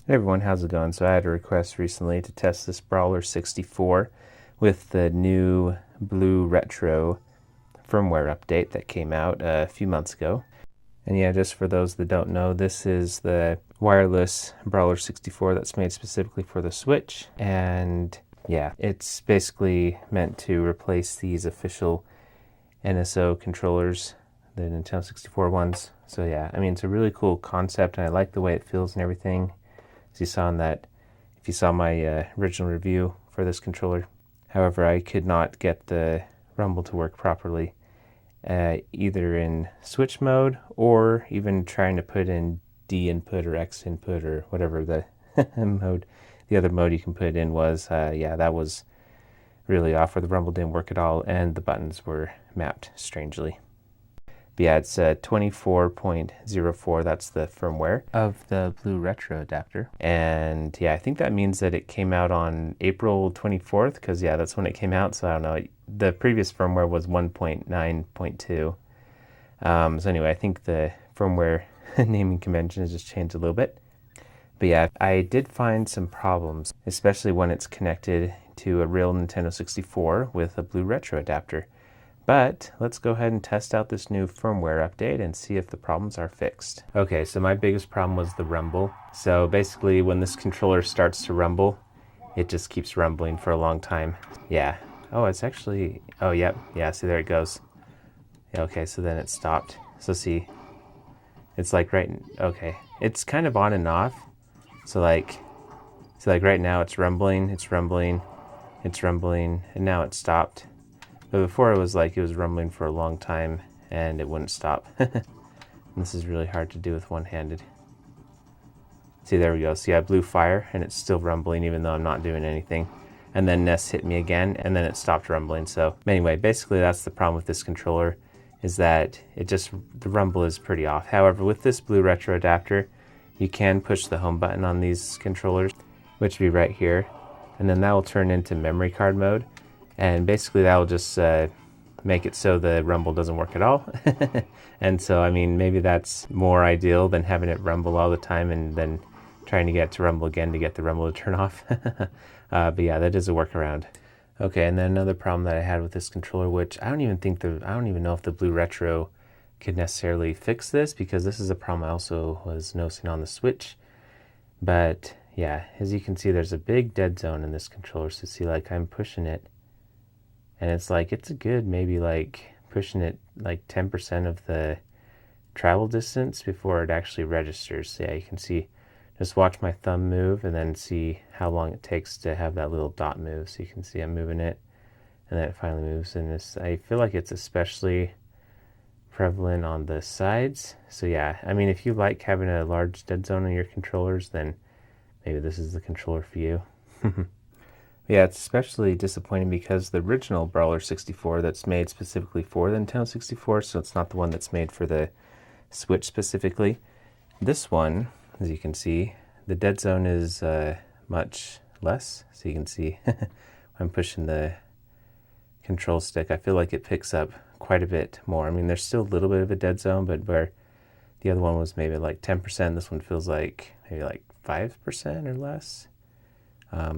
Hey everyone, how's it going? So I had a request recently to test this Brawler64 with the new BlueRetro firmware update that came out a few months ago. And yeah, just for those that don't know, this is the wireless Brawler64 that's made specifically for the Switch. And yeah, it's basically meant to replace these official NSO controllers, the Nintendo 64 ones. So yeah, I mean, it's a really cool concept and I like the way it feels and everything. As you saw in that, if you saw my original review for this controller. However, I could not get the rumble to work properly, either in switch mode or even trying to put in D input or X input or whatever the mode, the other mode you can put it in was. Yeah, that was really off, where the rumble didn't work at all and the buttons were mapped strangely. But yeah, it's 24.04, that's the firmware of the BlueRetro adapter. And yeah, I think that means that it came out on April 24th, because yeah, that's when it came out, so I don't know. The previous firmware was 1.9.2. So anyway, I think the firmware naming convention has just changed a little bit. But yeah, I did find some problems, especially when it's connected to a real Nintendo 64 with a BlueRetro adapter. But let's go ahead and test out this new firmware update and see if the problems are fixed. Okay, so my biggest problem was the rumble. So basically when this controller starts to rumble, it just keeps rumbling for a long time. Yeah. Oh, it's actually, oh, yep. Yeah, see, there it goes. Yeah, okay, so then it stopped. So see, it's like okay. It's kind of on and off. So like right now it's rumbling, it's rumbling, it's rumbling, and now it stopped. But before it was like it was rumbling for a long time and it wouldn't stop. This is really hard to do with one-handed. See, there we go. See, I blew fire and it's still rumbling even though I'm not doing anything. And then Ness hit me again and then it stopped rumbling. So anyway, basically that's the problem with this controller, is that the rumble is pretty off. However, with this BlueRetro adapter, you can push the home button on these controllers, which will be right here. And then that will turn into memory card mode. And basically that will just make it so the rumble doesn't work at all. And so, I mean, maybe that's more ideal than having it rumble all the time and then trying to get it to rumble again to get the rumble to turn off. But yeah, that is a workaround. Okay, and then another problem that I had with this controller, which I don't even know if the BlueRetro could necessarily fix this, because this is a problem I also was noticing on the Switch. But yeah, as you can see, there's a big dead zone in this controller. So see, like, I'm pushing it, and it's like, it's a good, maybe like pushing it like 10% of the travel distance before it actually registers. So yeah, you can see, just watch my thumb move and then see how long it takes to have that little dot move. So you can see I'm moving it and then it finally moves. And I feel like it's especially prevalent on the sides. So yeah, I mean, if you like having a large dead zone on your controllers, then maybe this is the controller for you. Yeah, it's especially disappointing because the original Brawler64 that's made specifically for the Nintendo 64, so it's not the one that's made for the Switch specifically. This one, as you can see, the dead zone is much less. So you can see I'm pushing the control stick, I feel like it picks up quite a bit more. I mean, there's still a little bit of a dead zone, but where the other one was maybe like 10%, this one feels like maybe like 5% or less.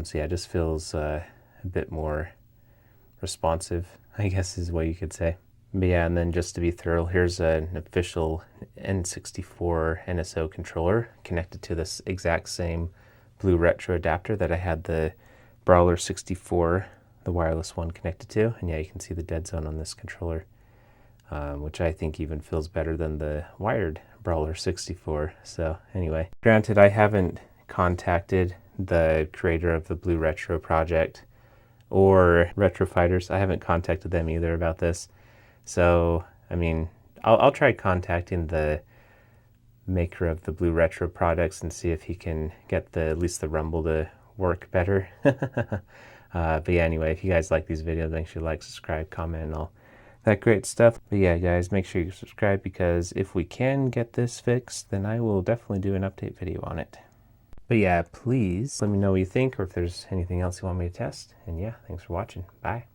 So yeah, it just feels a bit more responsive, I guess is what you could say. But yeah, and then just to be thorough, here's an official N64 NSO controller connected to this exact same BlueRetro adapter that I had the Brawler64, the wireless one, connected to. And yeah, you can see the dead zone on this controller, which I think even feels better than the wired Brawler64. So anyway, granted, I haven't contacted the creator of the BlueRetro project or Retro Fighters. I haven't contacted them either about this. So, I mean, I'll try contacting the maker of the BlueRetro products and see if he can get at least the rumble to work better. But yeah, anyway, if you guys like these videos, make sure you like, subscribe, comment, and all that great stuff. But yeah, guys, make sure you subscribe, because if we can get this fixed, then I will definitely do an update video on it. But yeah, please let me know what you think, or if there's anything else you want me to test. And yeah, thanks for watching. Bye.